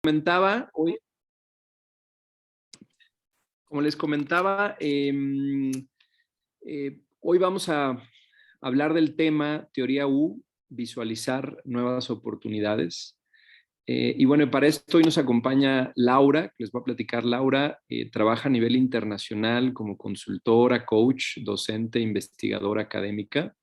Comentaba hoy, como les comentaba, hoy vamos a hablar del tema Teoría U, visualizar nuevas oportunidades. Y bueno, para esto hoy nos acompaña Laura, que les voy a platicar. Laura trabaja a nivel internacional como consultora, coach, docente, investigadora académica,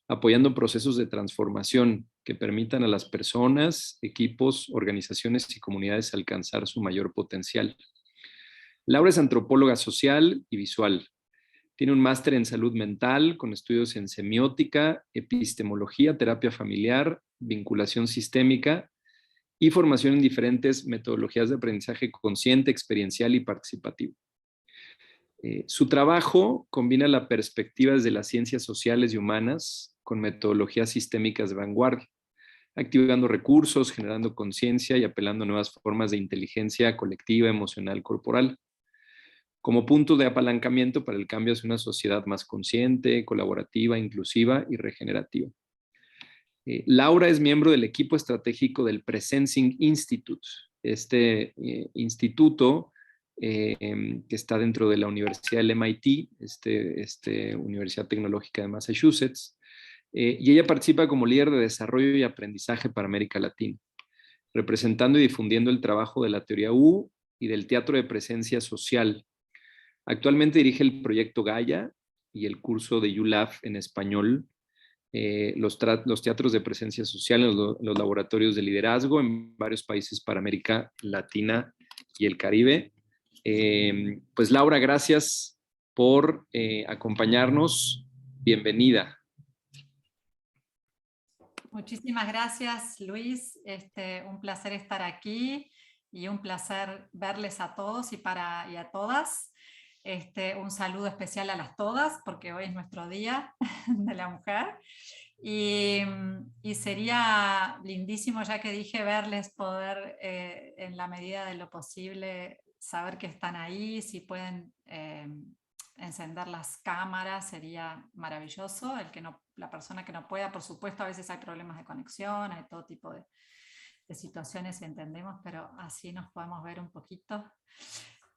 apoyando procesos de transformación que permitan a las personas, equipos, organizaciones y comunidades alcanzar su mayor potencial. Laura es antropóloga social y visual. Tiene un máster en salud mental con estudios en semiótica, epistemología, terapia familiar, vinculación sistémica y formación en diferentes metodologías de aprendizaje consciente, experiencial y participativo. Su trabajo combina la perspectiva desde las ciencias sociales y humanas con metodologías sistémicas de vanguardia, activando recursos, generando conciencia y apelando a nuevas formas de inteligencia colectiva, emocional, corporal, como punto de apalancamiento para el cambio hacia una sociedad más consciente, colaborativa, inclusiva y regenerativa. Laura es miembro del equipo estratégico del Presensing Institute, este instituto que está dentro de la Universidad del MIT, Universidad Tecnológica de Massachusetts, y ella participa como líder de desarrollo y aprendizaje para América Latina, representando y difundiendo el trabajo de la teoría U y del teatro de presencia social. Actualmente dirige el proyecto Gaia y el curso de ULAF en español, los teatros de presencia social en los laboratorios de liderazgo en varios países para América Latina y el Caribe. Pues Laura, gracias por acompañarnos. Bienvenida. Muchísimas gracias, Luis. Un placer estar aquí y un placer verles a todos y a todas. Un saludo especial a las todas, porque hoy es nuestro Día de la Mujer. Y sería lindísimo, ya que dije, verles, poder en la medida de lo posible saber que están ahí, si pueden encender las cámaras sería maravilloso. La persona que no pueda, por supuesto, a veces hay problemas de conexión, hay todo tipo de situaciones, entendemos, pero así nos podemos ver un poquito.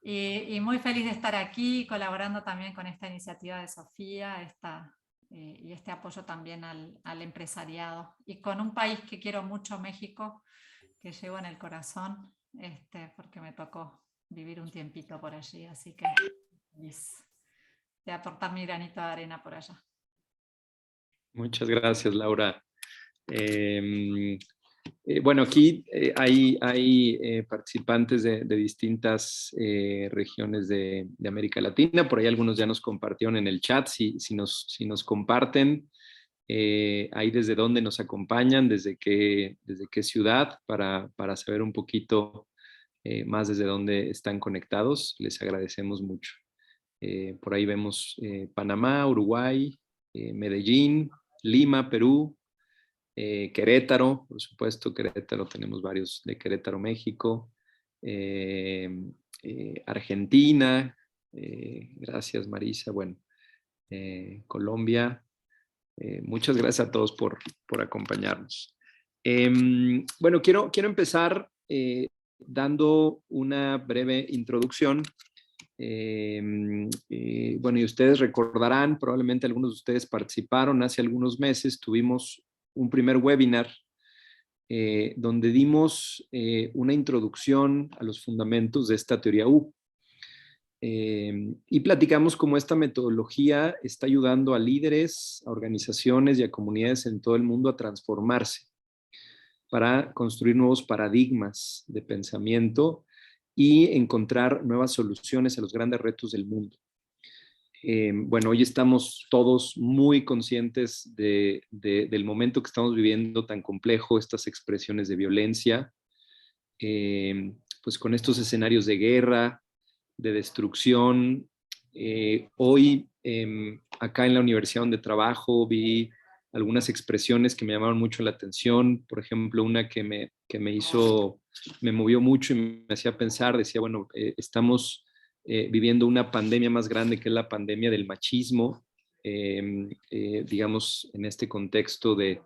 Y muy feliz de estar aquí, colaborando también con esta iniciativa de Sofía, y este apoyo también al empresariado. Y con un país que quiero mucho, México, que llevo en el corazón, porque me tocó vivir un tiempito por allí, así que feliz de aportar mi granito de arena por allá. Muchas gracias, Laura. Bueno, aquí hay participantes de distintas regiones de América Latina. Por ahí algunos ya nos compartieron en el chat. Si nos comparten ahí desde dónde nos acompañan, desde qué ciudad, para saber un poquito más desde dónde están conectados, les agradecemos mucho. Por ahí vemos Panamá, Uruguay, Medellín, Lima, Perú, Querétaro, por supuesto, Querétaro, tenemos varios de Querétaro, México, Argentina, gracias Marisa, bueno, Colombia, muchas gracias a todos por acompañarnos. Bueno, quiero empezar dando una breve introducción. Bueno, y ustedes recordarán, probablemente algunos de ustedes participaron hace algunos meses, tuvimos un primer webinar donde dimos una introducción a los fundamentos de esta teoría U. Y platicamos cómo esta metodología está ayudando a líderes, a organizaciones y a comunidades en todo el mundo a transformarse para construir nuevos paradigmas de pensamiento y encontrar nuevas soluciones a los grandes retos del mundo. Bueno, hoy estamos todos muy conscientes del momento que estamos viviendo tan complejo, estas expresiones de violencia, pues con estos escenarios de guerra, de destrucción. Hoy, acá en la universidad donde trabajo, vi algunas expresiones que me llamaron mucho la atención. Por ejemplo, una que me movió mucho y me hacía pensar, decía, bueno, estamos viviendo una pandemia más grande que es la pandemia del machismo, digamos, en este contexto del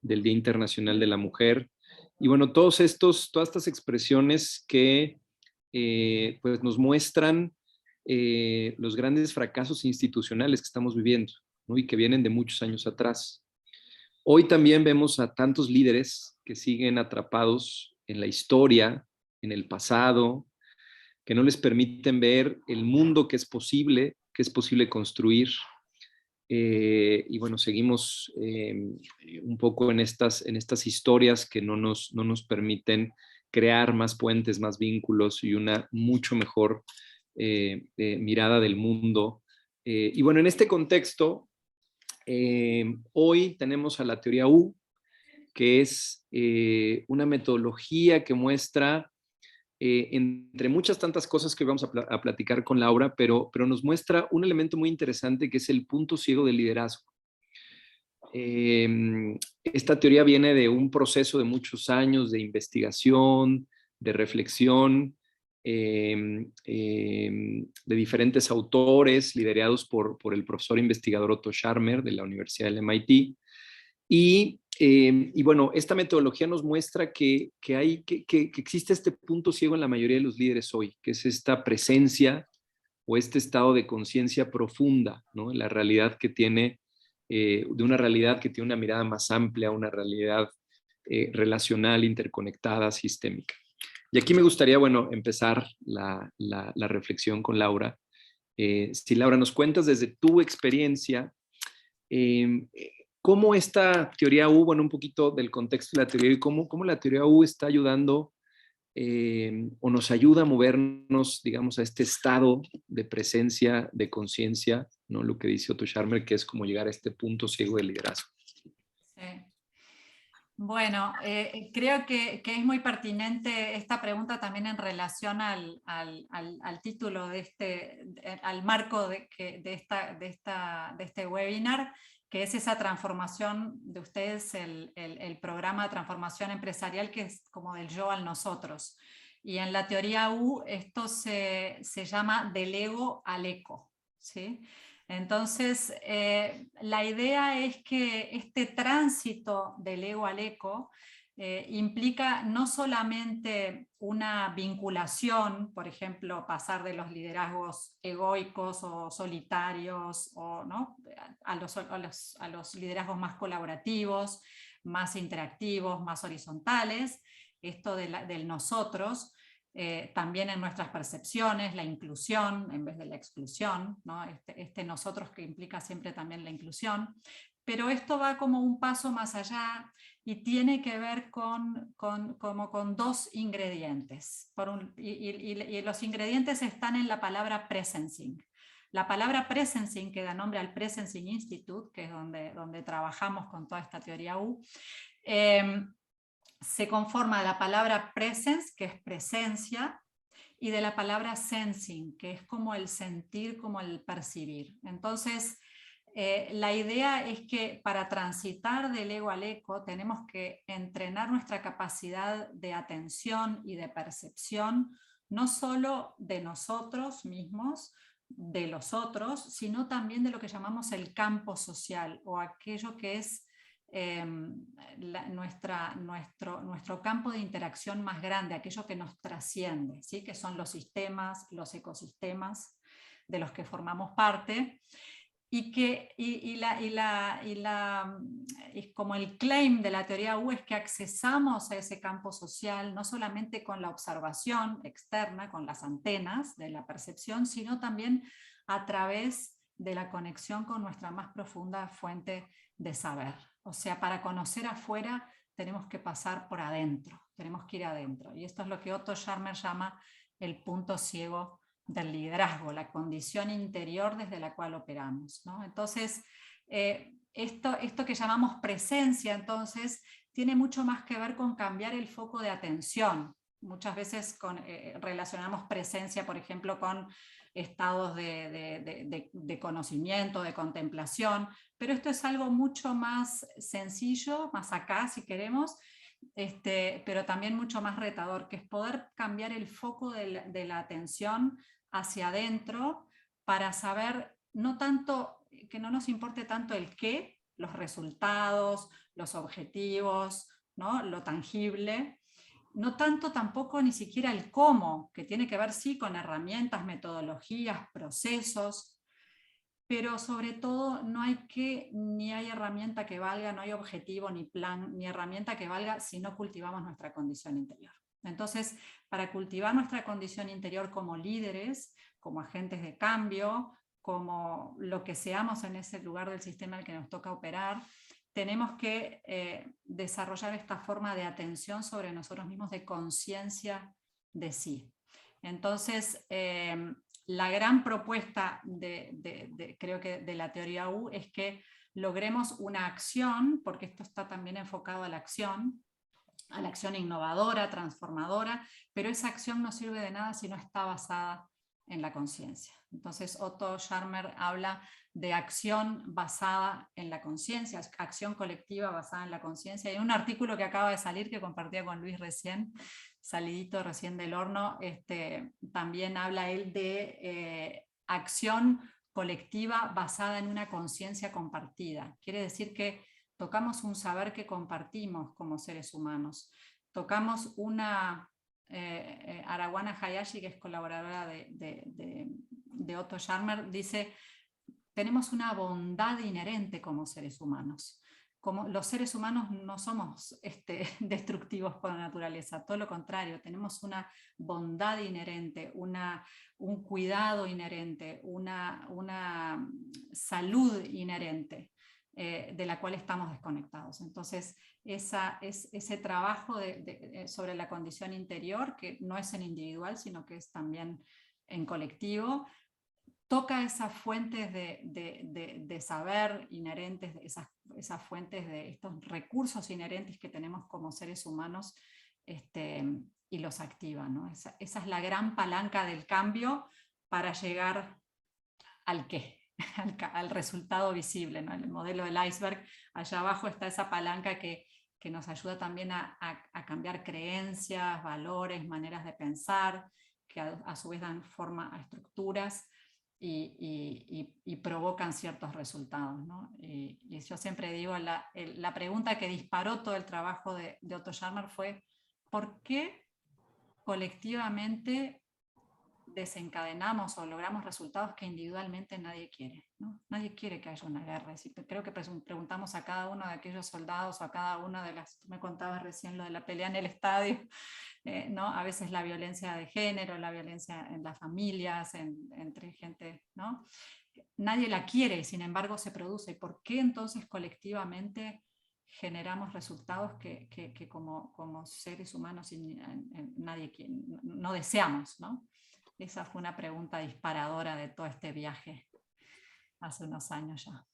Día Internacional de la Mujer. Y bueno, todas estas expresiones que pues nos muestran los grandes fracasos institucionales que estamos viviendo, ¿no? Y que vienen de muchos años atrás. Hoy también vemos a tantos líderes que siguen atrapados en la historia, en el pasado, que no les permiten ver el mundo que es posible construir. Y bueno, seguimos un poco en estas historias que no nos permiten crear más puentes, más vínculos y una mucho mejor mirada del mundo. Y bueno, en este contexto, hoy tenemos a la teoría U, que es una metodología que muestra, entre muchas tantas cosas que vamos a platicar con Laura, pero nos muestra un elemento muy interesante que es el punto ciego del liderazgo. Esta teoría viene de un proceso de muchos años de investigación, de reflexión, de diferentes autores liderados por el profesor investigador Otto Scharmer de la Universidad del MIT. Y bueno, esta metodología nos muestra que existe este punto ciego en la mayoría de los líderes hoy, que es esta presencia o este estado de conciencia profunda, ¿no? La realidad que tiene, de una realidad que tiene una mirada más amplia, una realidad relacional, interconectada, sistémica. Y aquí me gustaría, bueno, empezar la reflexión con Laura. Si Laura, nos cuentas desde tu experiencia, eh, cómo esta teoría U, bueno, un poquito del contexto de la teoría y cómo la teoría U está ayudando o nos ayuda a movernos, digamos, a este estado de presencia, de conciencia, ¿no? Lo que dice Otto Scharmer, que es como llegar a este punto ciego del liderazgo. Sí. Bueno, creo que es muy pertinente esta pregunta también en relación al título de al marco de este webinar, que es esa transformación de ustedes, el programa de transformación empresarial, que es como del yo al nosotros. Y en la teoría U esto se llama del ego al eco, ¿sí? Entonces, la idea es que este tránsito del ego al eco implica no solamente una vinculación, por ejemplo, pasar de los liderazgos egoicos o solitarios ¿no? a los liderazgos más colaborativos, más interactivos, más horizontales, esto del nosotros. También en nuestras percepciones, la inclusión en vez de la exclusión, ¿no? Este nosotros que implica siempre también la inclusión, pero esto va como un paso más allá y tiene que ver con dos ingredientes. Y los ingredientes están en la palabra presencing. La palabra presencing, que da nombre al Presencing Institute, que es donde trabajamos con toda esta teoría U, se conforma de la palabra presence, que es presencia, y de la palabra sensing, que es como el sentir, como el percibir. Entonces, la idea es que para transitar del ego al eco tenemos que entrenar nuestra capacidad de atención y de percepción, no solo de nosotros mismos, de los otros, sino también de lo que llamamos el campo social, o aquello que es nuestro campo de interacción más grande, aquello que nos trasciende, ¿sí? Que son los sistemas, los ecosistemas de los que formamos parte, y como el claim de la teoría U es que accesamos a ese campo social no solamente con la observación externa, con las antenas de la percepción, sino también a través de la conexión con nuestra más profunda fuente de saber. O sea, para conocer afuera tenemos que pasar por adentro, tenemos que ir adentro. Y esto es lo que Otto Scharmer llama el punto ciego del liderazgo, la condición interior desde la cual operamos, ¿no? Entonces, esto que llamamos presencia, entonces, tiene mucho más que ver con cambiar el foco de atención. Muchas veces relacionamos presencia, por ejemplo, con estados de conocimiento, de contemplación, pero esto es algo mucho más sencillo, más acá si queremos, pero también mucho más retador, que es poder cambiar el foco de la atención hacia adentro para saber que no nos importe tanto el qué, los resultados, los objetivos, ¿no? Lo tangible, no tanto tampoco ni siquiera el cómo, que tiene que ver sí con herramientas, metodologías, procesos, pero sobre todo ni hay herramienta que valga, no hay objetivo, ni plan, ni herramienta que valga si no cultivamos nuestra condición interior. Entonces, para cultivar nuestra condición interior como líderes, como agentes de cambio, como lo que seamos en ese lugar del sistema al que nos toca operar, tenemos que desarrollar esta forma de atención sobre nosotros mismos, de conciencia de sí. Entonces, la gran propuesta creo que de la teoría U es que logremos una acción, porque esto está también enfocado a la acción innovadora, transformadora, pero esa acción no sirve de nada si no está basada en la conciencia. Entonces Otto Scharmer habla de acción basada en la conciencia, acción colectiva basada en la conciencia. Y un artículo que acaba de salir, que compartía con Luis recién, salidito recién del horno, también habla él de acción colectiva basada en una conciencia compartida. Quiere decir que tocamos un saber que compartimos como seres humanos. Tocamos una... Arawana Hayashi, que es colaboradora de Otto Scharmer, dice: tenemos una bondad inherente como seres humanos. Como los seres humanos no somos destructivos por naturaleza, todo lo contrario, tenemos una bondad inherente, un cuidado inherente, una salud inherente, de la cual estamos desconectados. Entonces, ese trabajo sobre la condición interior, que no es en individual, sino que es también en colectivo, toca esas fuentes de saber inherentes, esas fuentes de estos recursos inherentes que tenemos como seres humanos, y los activa, ¿no? Esa es la gran palanca del cambio para llegar al qué, al resultado visible, ¿no? El modelo del iceberg, allá abajo está esa palanca que nos ayuda también a cambiar creencias, valores, maneras de pensar, que a su vez dan forma a estructuras y provocan ciertos resultados, ¿no? Y yo siempre digo, la pregunta que disparó todo el trabajo de Otto Scharmer fue: ¿por qué colectivamente desencadenamos o logramos resultados que individualmente nadie quiere, ¿no? Nadie quiere que haya una guerra. Creo que preguntamos a cada uno de aquellos soldados o a cada una de las, tú me contabas recién lo de la pelea en el estadio, ¿no? A veces la violencia de género, la violencia en las familias, entre gente, ¿no? Nadie la quiere y sin embargo se produce. ¿Y por qué entonces colectivamente generamos resultados que como seres humanos nadie quiere, no deseamos, ¿no? Esa fue una pregunta disparadora de todo este viaje hace unos años ya.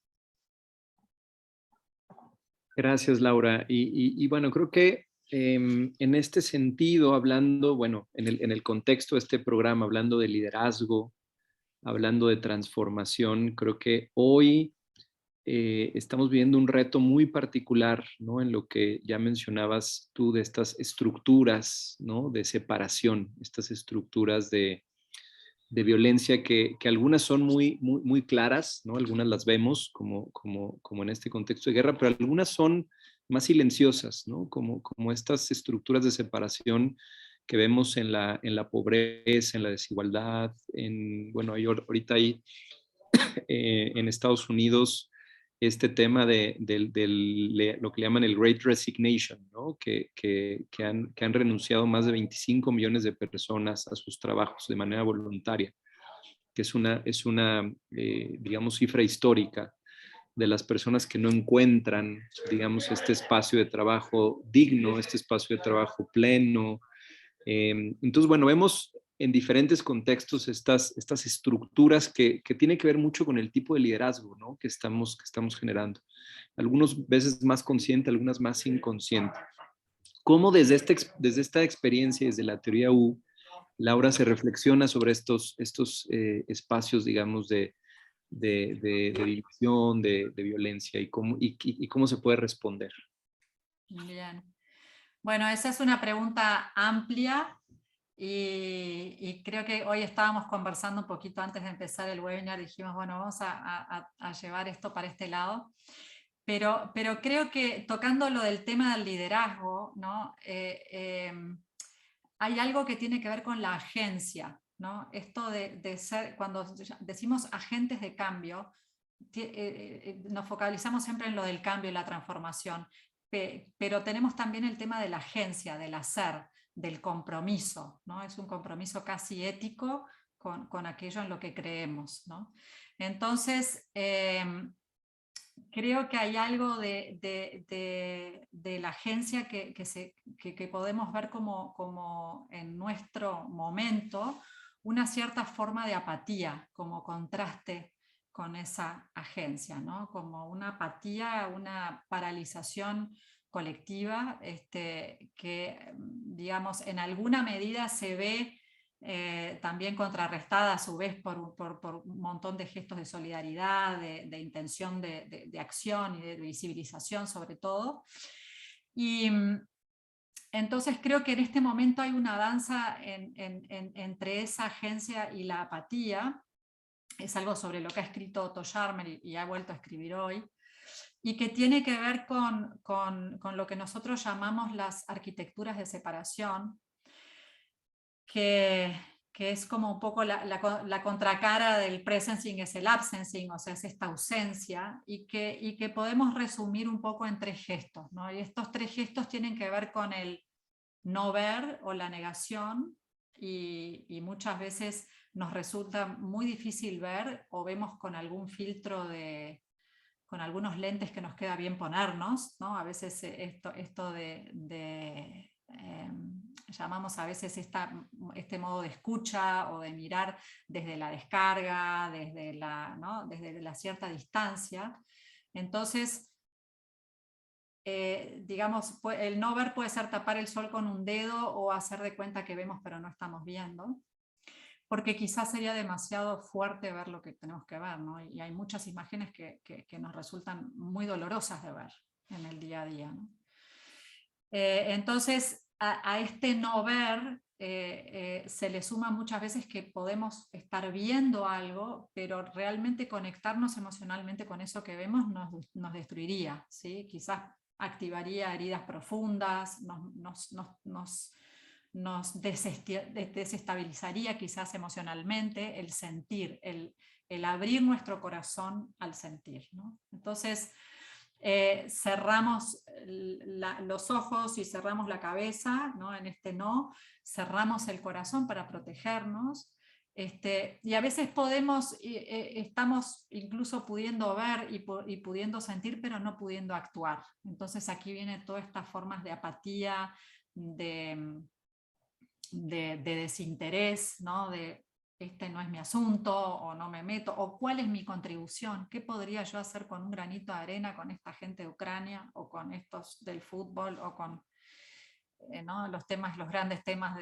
Gracias, Laura. Y bueno, creo que en este sentido, hablando, bueno, en el contexto de este programa, hablando de liderazgo, hablando de transformación, creo que hoy estamos viviendo un reto muy particular, ¿no? En lo que ya mencionabas tú de estas estructuras, ¿no? De separación, estas estructuras de violencia que algunas son muy claras, ¿no? Algunas las vemos como en este contexto de guerra, pero algunas son más silenciosas, ¿no? Como estas estructuras de separación que vemos en la pobreza, en la desigualdad, bueno, ahorita hay en Estados Unidos este tema de lo que le llaman el Great Resignation, ¿no? que han renunciado más de 25 millones de personas a sus trabajos de manera voluntaria, que es una digamos, cifra histórica de las personas que no encuentran, digamos, este espacio de trabajo digno, este espacio de trabajo pleno. Entonces, bueno, vemos en diferentes contextos estas estructuras que tienen que ver mucho con el tipo de liderazgo, ¿no? que estamos generando. Algunas veces más consciente, algunas más inconsciente. ¿Cómo desde esta experiencia, desde la teoría U, Laura se reflexiona sobre estos espacios, digamos, de división, de violencia y cómo se puede responder? Bien. Bueno, esa es una pregunta amplia y creo que hoy estábamos conversando un poquito antes de empezar el webinar, dijimos, bueno, vamos a llevar esto para este lado. pero creo que tocando lo del tema del liderazgo, ¿no? Hay algo que tiene que ver con la agencia, ¿no? Esto de ser, cuando decimos agentes de cambio, nos focalizamos siempre en lo del cambio y la transformación, pero tenemos también el tema de la agencia, del hacer, del compromiso, ¿no? Es un compromiso casi ético con aquello en lo que creemos, ¿no? Entonces, creo que hay algo de la agencia que podemos ver como en nuestro momento una cierta forma de apatía, como contraste con esa agencia, ¿no? Como una apatía, una paralización colectiva, que, digamos, en alguna medida se ve también contrarrestada a su vez por un montón de gestos de solidaridad, de intención de acción y de visibilización sobre todo. Y entonces creo que en este momento hay una danza entre esa agencia y la apatía. Es algo sobre lo que ha escrito Otto Scharmer y ha vuelto a escribir hoy, y que tiene que ver con lo que nosotros llamamos las arquitecturas de separación, que es como un poco la contracara del presencing, es el absencing, o sea, es esta ausencia, y que podemos resumir un poco en 3 gestos, ¿no? Y estos 3 gestos tienen que ver con el no ver o la negación, y muchas veces nos resulta muy difícil ver, o vemos con algún filtro con algunos lentes que nos queda bien ponernos, ¿no? A veces esto llamamos a veces este modo de escucha o de mirar desde la descarga, ¿no? Desde la cierta distancia. Entonces, digamos, el no ver puede ser tapar el sol con un dedo o hacer de cuenta que vemos pero no estamos viendo, porque quizás sería demasiado fuerte ver lo que tenemos que ver, ¿no? Y hay muchas imágenes que nos resultan muy dolorosas de ver en el día a día, ¿no? Entonces, a este no ver se le suma muchas veces que podemos estar viendo algo, pero realmente conectarnos emocionalmente con eso que vemos nos destruiría, ¿sí? Quizás activaría heridas profundas, nos desestabilizaría quizás emocionalmente el sentir, el abrir nuestro corazón al sentir, ¿no? Entonces, cerramos los ojos y cerramos la cabeza, ¿no? En este no, cerramos el corazón para protegernos, y a veces estamos incluso pudiendo ver y pudiendo sentir, pero no pudiendo actuar. Entonces aquí vienen todas estas formas de apatía, de desinterés, ¿no? De este no es mi asunto, o no me meto, o cuál es mi contribución, qué podría yo hacer con un granito de arena con esta gente de Ucrania, o con estos del fútbol, o con ¿no? Los grandes temas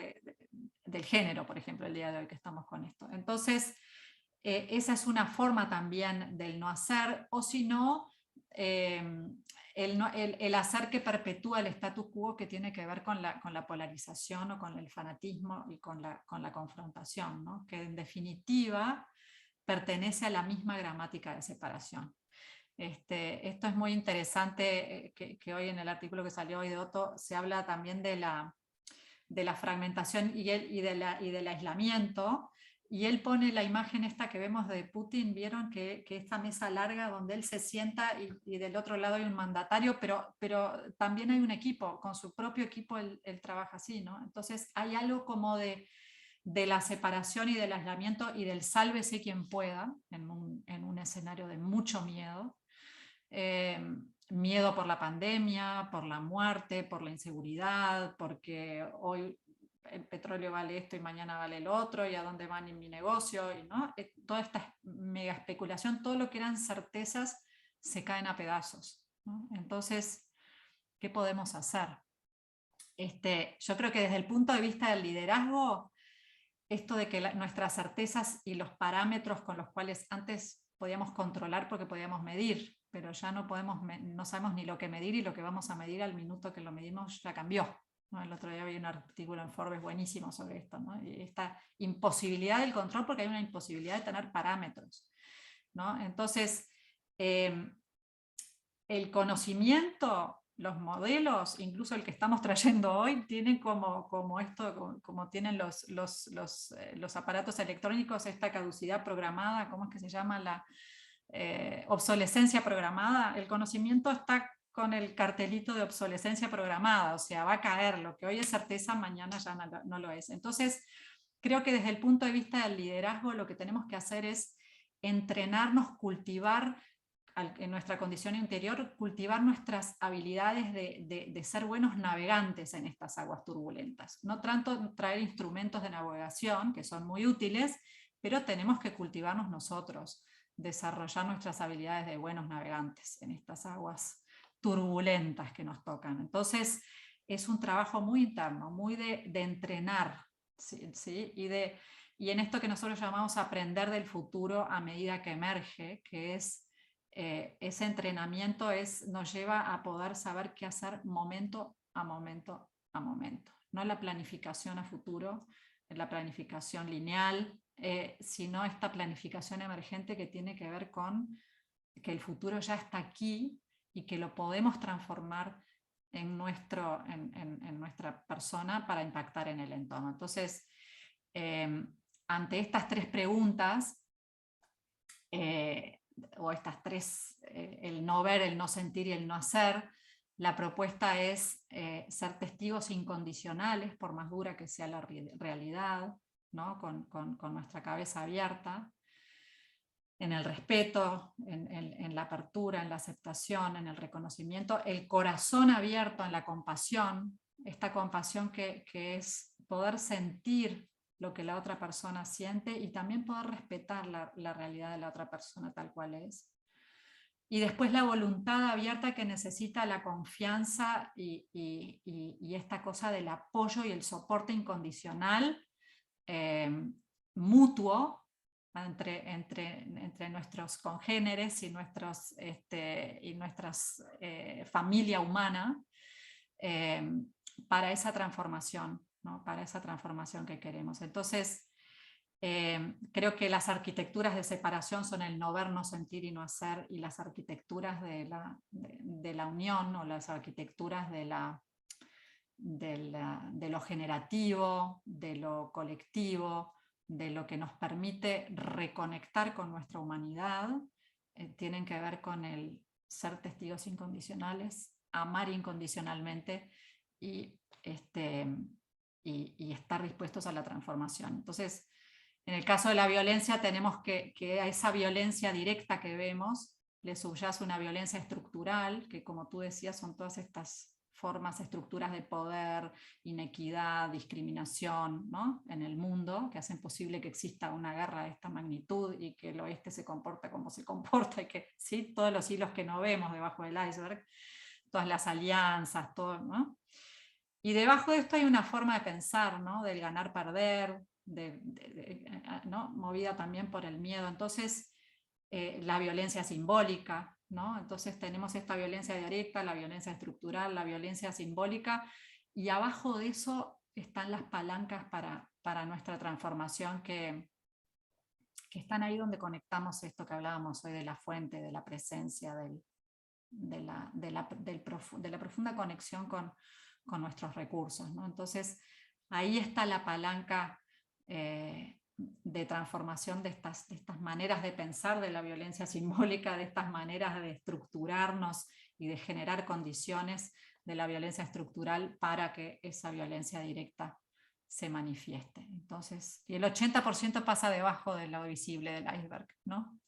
del género, por ejemplo, el día de hoy que estamos con esto. Entonces, esa es una forma también del no hacer, o si no, el hacer que perpetúa el status quo, que tiene que ver con la polarización o con el fanatismo y con la confrontación, ¿no? Que en definitiva pertenece a la misma gramática de separación. Esto es muy interesante, que hoy en el artículo que salió hoy de Otto se habla también de la fragmentación y del aislamiento, y él pone la imagen esta que vemos de Putin, vieron que esta mesa larga donde él se sienta y del otro lado hay un mandatario, pero también hay un equipo, con su propio equipo él trabaja así, ¿no? Entonces hay algo como de la separación y del aislamiento y del sálvese quien pueda en un escenario de mucho miedo. Miedo por la pandemia, por la muerte, por la inseguridad, porque hoy el petróleo vale esto y mañana vale el otro, y a dónde van en mi negocio, y, ¿no? Toda esta mega especulación, todo lo que eran certezas se caen a pedazos, ¿no? Entonces, ¿qué podemos hacer? Yo creo que desde el punto de vista del liderazgo, esto de que nuestras certezas y los parámetros con los cuales antes podíamos controlar porque podíamos medir, pero ya no sabemos ni lo que medir, y lo que vamos a medir al minuto que lo medimos ya cambió, ¿no? El otro día vi un artículo en Forbes buenísimo sobre esto, ¿no? Y esta imposibilidad del control, porque hay una imposibilidad de tener parámetros, ¿no? Entonces, el conocimiento, los modelos, incluso el que estamos trayendo hoy, tienen como tienen los aparatos electrónicos, esta caducidad programada, ¿cómo es que se llama? La obsolescencia programada. El conocimiento está con el cartelito de obsolescencia programada, o sea, va a caer, lo que hoy es certeza, mañana ya no lo es. Entonces, creo que desde el punto de vista del liderazgo, lo que tenemos que hacer es entrenarnos, cultivar en nuestra condición interior, cultivar nuestras habilidades de ser buenos navegantes en estas aguas turbulentas. No tanto traer instrumentos de navegación, que son muy útiles, pero tenemos que cultivarnos nosotros, desarrollar nuestras habilidades de buenos navegantes en estas aguas turbulentas que nos tocan. Entonces, es un trabajo muy interno, muy de entrenar, ¿sí? Y en esto que nosotros llamamos aprender del futuro a medida que emerge, que es ese entrenamiento nos lleva a poder saber qué hacer momento a momento a momento. No la planificación a futuro, la planificación lineal, sino esta planificación emergente que tiene que ver con que el futuro ya está aquí y que lo podemos transformar en nuestra persona para impactar en el entorno. Entonces, ante estas tres preguntas, o estas tres, el no ver, el no sentir y el no hacer, la propuesta es ser testigos incondicionales, por más dura que sea la realidad, ¿no? con nuestra cabeza abierta, en el respeto, en la apertura, en la aceptación, en el reconocimiento, el corazón abierto en la compasión, esta compasión que es poder sentir lo que la otra persona siente y también poder respetar la realidad de la otra persona tal cual es. Y después la voluntad abierta que necesita la confianza y esta cosa del apoyo y el soporte incondicional, mutuo, entre nuestros congéneres y nuestra familia humana, para esa transformación, ¿no? Para esa transformación que queremos. Entonces, creo que las arquitecturas de separación son el no ver, no sentir y no hacer, y las arquitecturas de la unión, o las arquitecturas de lo generativo, de lo colectivo, de lo que nos permite reconectar con nuestra humanidad, tienen que ver con el ser testigos incondicionales, amar incondicionalmente y estar dispuestos a la transformación. Entonces, en el caso de la violencia, tenemos que a esa violencia directa que vemos le subyace una violencia estructural, que como tú decías, son todas estas formas, estructuras de poder, inequidad, discriminación, ¿no? en el mundo, que hacen posible que exista una guerra de esta magnitud y que el oeste se comporta como se comporta, y que ¿sí? todos los hilos que no vemos debajo del iceberg, todas las alianzas, todo, ¿no? Y debajo de esto hay una forma de pensar, ¿no? del ganar-perder, ¿no? movida también por el miedo. Entonces, la violencia simbólica, ¿no? Entonces tenemos esta violencia directa, la violencia estructural, la violencia simbólica, y abajo de eso están las palancas para nuestra transformación que están ahí donde conectamos esto que hablábamos hoy de la fuente, de la presencia, de la profunda conexión con nuestros recursos, ¿no? Entonces ahí está la palanca de transformación de estas maneras de pensar de la violencia simbólica, de estas maneras de estructurarnos y de generar condiciones de la violencia estructural para que esa violencia directa se manifieste. Entonces, y el 80% pasa debajo del lado visible del iceberg, ¿no?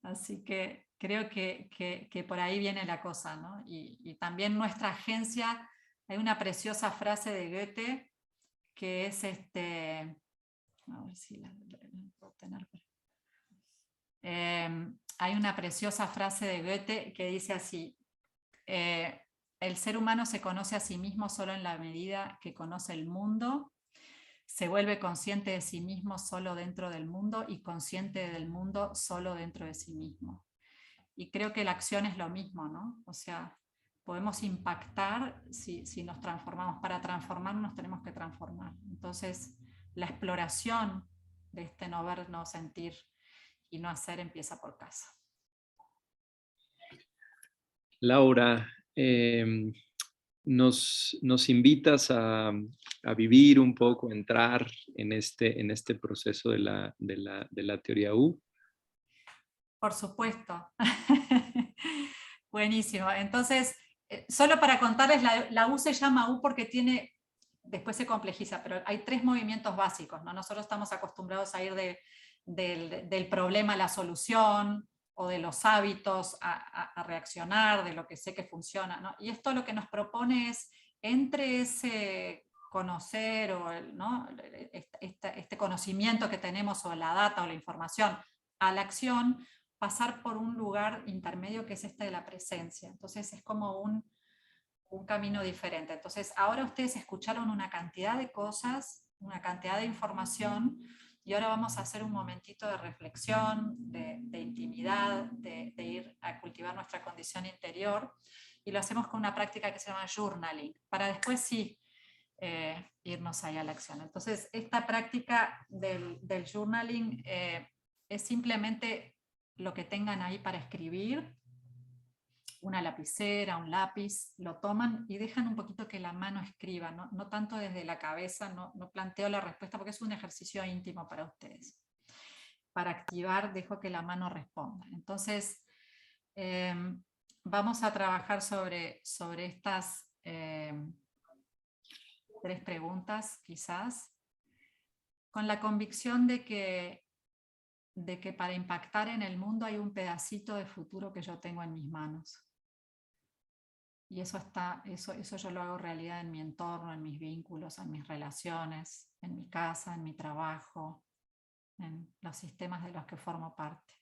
Así que creo que por ahí viene la cosa, ¿no? Y también nuestra agencia, hay una preciosa frase de Goethe que es a ver si la puedo tener. Hay una preciosa frase de Goethe que dice así: el ser humano se conoce a sí mismo solo en la medida que conoce el mundo, se vuelve consciente de sí mismo solo dentro del mundo y consciente del mundo solo dentro de sí mismo. Y creo que la acción es lo mismo, ¿no? O sea, podemos impactar si nos transformamos. Para transformarnos tenemos que transformar. Entonces, la exploración de este no ver, no sentir y no hacer empieza por casa. Laura, nos invitas a vivir un poco, a entrar en este proceso de la teoría U. Por supuesto. Buenísimo. Entonces, solo para contarles, la U se llama U porque tiene, después se complejiza, pero hay 3 movimientos básicos, ¿no? Nosotros estamos acostumbrados a ir del problema a la solución, o de los hábitos a reaccionar, de lo que sé que funciona, ¿no? Y esto lo que nos propone es, entre ese conocer o ¿no? este conocimiento que tenemos, o la data o la información, a la acción, pasar por un lugar intermedio que es este de la presencia. Entonces es como un camino diferente. Entonces ahora ustedes escucharon una cantidad de cosas, una cantidad de información, y ahora vamos a hacer un momentito de reflexión, de intimidad, de ir a cultivar nuestra condición interior, y lo hacemos con una práctica que se llama journaling, para después sí irnos ahí a la acción. Entonces esta práctica del journaling es simplemente lo que tengan ahí para escribir, una lapicera, un lápiz, lo toman y dejan un poquito que la mano escriba, no tanto desde la cabeza, no planteo la respuesta porque es un ejercicio íntimo para ustedes. Para activar, dejo que la mano responda. Entonces, vamos a trabajar sobre estas 3 preguntas, quizás, con la convicción de que para impactar en el mundo hay un pedacito de futuro que yo tengo en mis manos. Y eso yo lo hago realidad en mi entorno, en mis vínculos, en mis relaciones, en mi casa, en mi trabajo, en los sistemas de los que formo parte.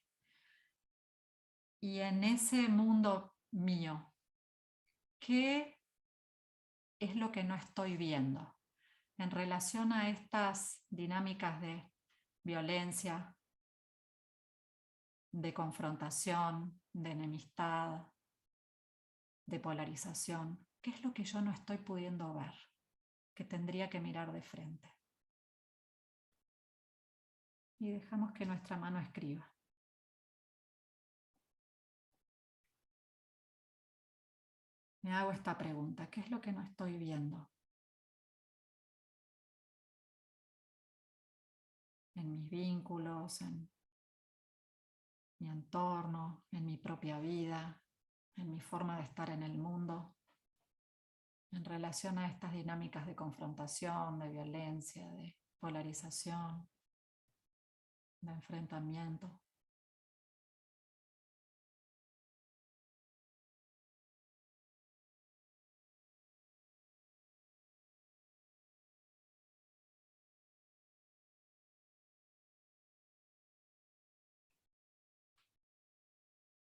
Y en ese mundo mío, ¿qué es lo que no estoy viendo en relación a estas dinámicas de violencia, de confrontación, de enemistad, de polarización? ¿Qué es lo que yo no estoy pudiendo ver, que tendría que mirar de frente? Y dejamos que nuestra mano escriba. Me hago esta pregunta: ¿qué es lo que no estoy viendo en mis vínculos, en mi entorno, en mi propia vida, en mi forma de estar en el mundo, en relación a estas dinámicas de confrontación, de violencia, de polarización, de enfrentamiento?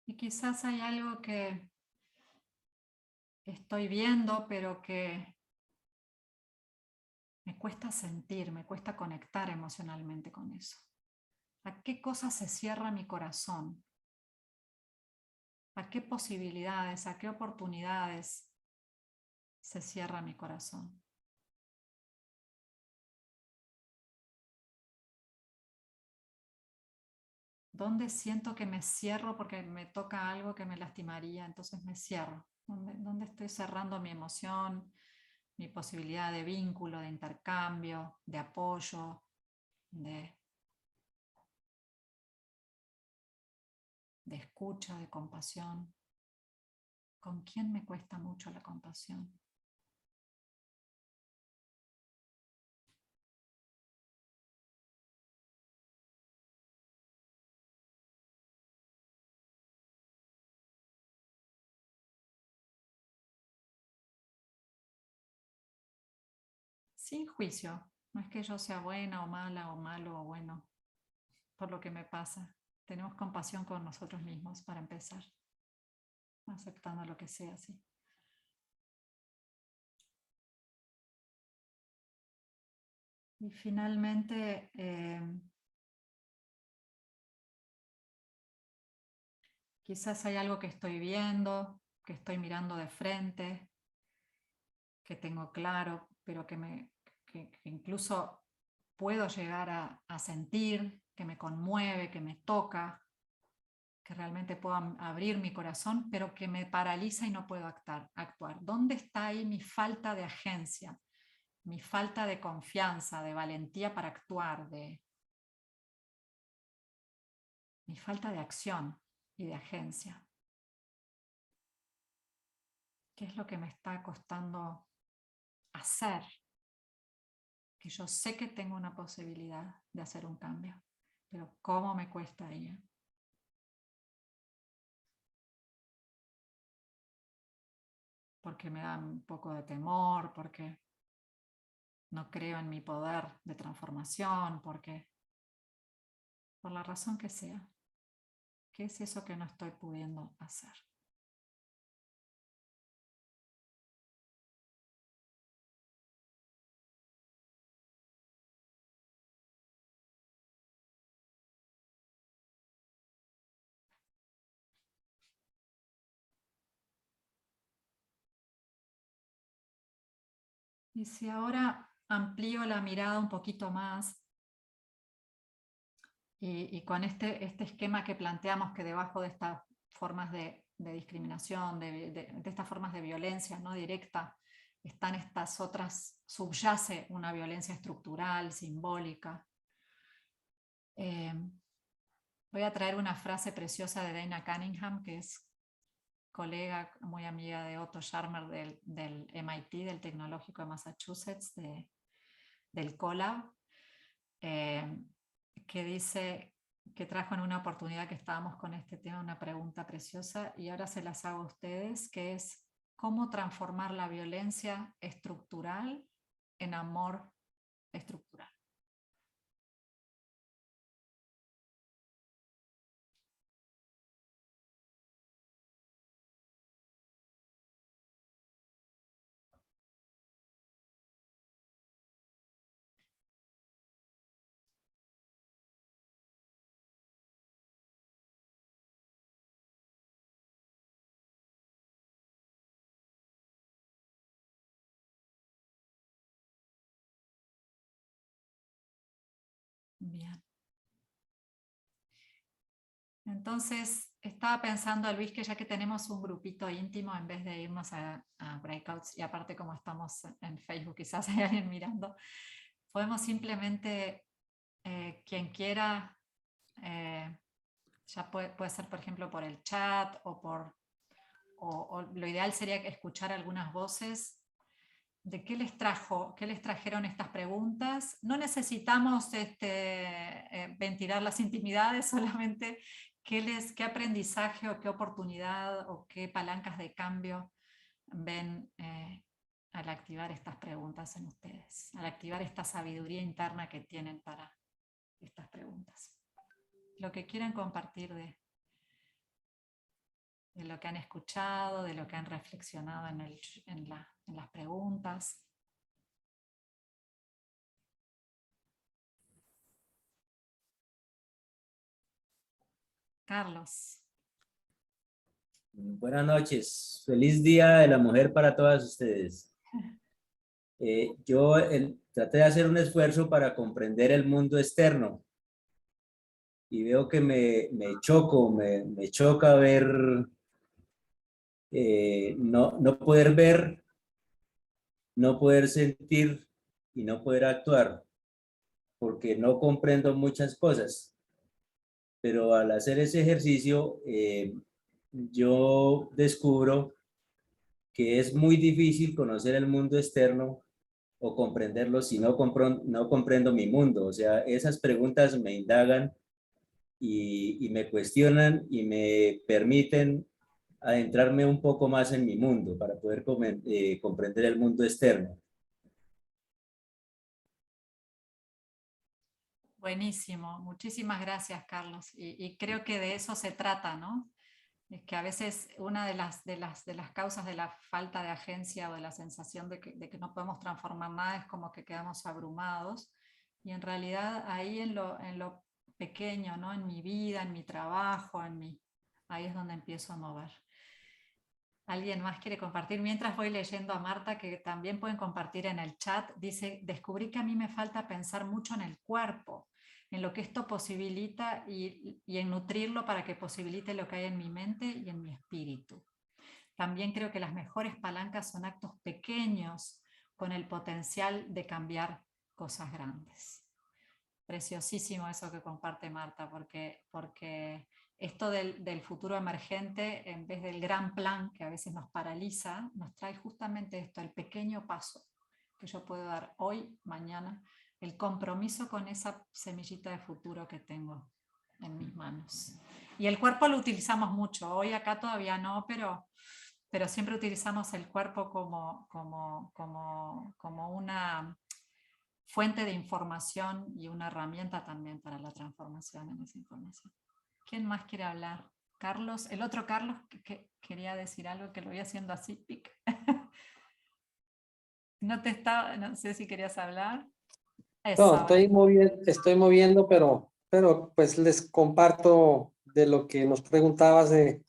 Y quizás hay algo que estoy viendo, pero que me cuesta sentir, me cuesta conectar emocionalmente con eso. ¿A qué cosas se cierra mi corazón? ¿A qué posibilidades, a qué oportunidades se cierra mi corazón? ¿Dónde siento que me cierro porque me toca algo que me lastimaría? Entonces me cierro. ¿Dónde estoy cerrando mi emoción, mi posibilidad de vínculo, de intercambio, de apoyo, de escucha, de compasión? ¿Con quién me cuesta mucho la compasión? Sin juicio. No es que yo sea buena o mala, o malo o bueno, por lo que me pasa. Tenemos compasión con nosotros mismos para empezar, aceptando lo que sea así. Y finalmente, quizás hay algo que estoy viendo, que estoy mirando de frente, que tengo claro, pero que incluso puedo llegar a sentir, que me conmueve, que me toca, que realmente puedo abrir mi corazón, pero que me paraliza y no puedo actuar. ¿Dónde está ahí mi falta de agencia, mi falta de confianza, de valentía para actuar, mi falta de acción y de agencia? ¿Qué es lo que me está costando hacer? Que yo sé que tengo una posibilidad de hacer un cambio, pero ¿cómo me cuesta ir? Porque me da un poco de temor, porque no creo en mi poder de transformación, porque por la razón que sea. ¿Qué es eso que no estoy pudiendo hacer? Y si ahora amplío la mirada un poquito más y con este esquema que planteamos, que debajo de estas formas de discriminación, de estas formas de violencia no directa, están estas otras, subyace una violencia estructural, simbólica. Voy a traer una frase preciosa de Dana Cunningham, que es colega, muy amiga de Otto Scharmer del MIT, del Tecnológico de Massachusetts, del CoLab, que dice, que trajo en una oportunidad que estábamos con este tema una pregunta preciosa, y ahora se las hago a ustedes, que es cómo transformar la violencia estructural en amor estructural. Bien. Entonces, estaba pensando, Luis, que ya que tenemos un grupito íntimo, en vez de irnos a breakouts, y aparte como estamos en Facebook, quizás hay alguien mirando, podemos simplemente, quien quiera, ya puede ser, por ejemplo, por el chat o lo ideal sería escuchar algunas voces de qué les trajeron estas preguntas. No necesitamos ventilar las intimidades, solamente qué aprendizaje o qué oportunidad o qué palancas de cambio ven al activar estas preguntas en ustedes, al activar esta sabiduría interna que tienen para estas preguntas. Lo que quieran compartir de lo que han escuchado, de lo que han reflexionado en las preguntas. Carlos. Buenas noches, feliz Día de la Mujer para todas ustedes. Yo traté de hacer un esfuerzo para comprender el mundo externo y veo que me choca ver, no poder ver, no poder sentir y no poder actuar, porque no comprendo muchas cosas. Pero al hacer ese ejercicio, yo descubro que es muy difícil conocer el mundo externo o comprenderlo si no comprendo mi mundo. O sea, esas preguntas me indagan y me cuestionan y me permiten adentrarme un poco más en mi mundo para poder comprender el mundo externo. Buenísimo, muchísimas gracias, Carlos. Y creo que de eso se trata, ¿no? Es que a veces una de las causas de la falta de agencia o de la sensación de que no podemos transformar nada es como que quedamos abrumados. Y en realidad ahí en lo pequeño, ¿no? En mi vida, en mi trabajo, ahí es donde empiezo a mover. ¿Alguien más quiere compartir? Mientras voy leyendo a Marta, que también pueden compartir en el chat, dice, descubrí que a mí me falta pensar mucho en el cuerpo. en lo que esto posibilita y en nutrirlo para que posibilite lo que hay en mi mente y en mi espíritu. También creo que las mejores palancas son actos pequeños con el potencial de cambiar cosas grandes. Preciosísimo eso que comparte Marta, porque esto del futuro emergente, en vez del gran plan que a veces nos paraliza, nos trae justamente esto, el pequeño paso que yo puedo dar hoy, mañana, el compromiso con esa semillita de futuro que tengo en mis manos. Y el cuerpo lo utilizamos mucho, hoy acá todavía no, pero siempre utilizamos el cuerpo como una fuente de información y una herramienta también para la transformación en esa información. ¿Quién más quiere hablar? Carlos, el otro Carlos que quería decir algo, que lo voy haciendo así, pic. No sé si querías hablar. Eso, No, estoy moviendo, pero pues les comparto de lo que nos preguntabas de,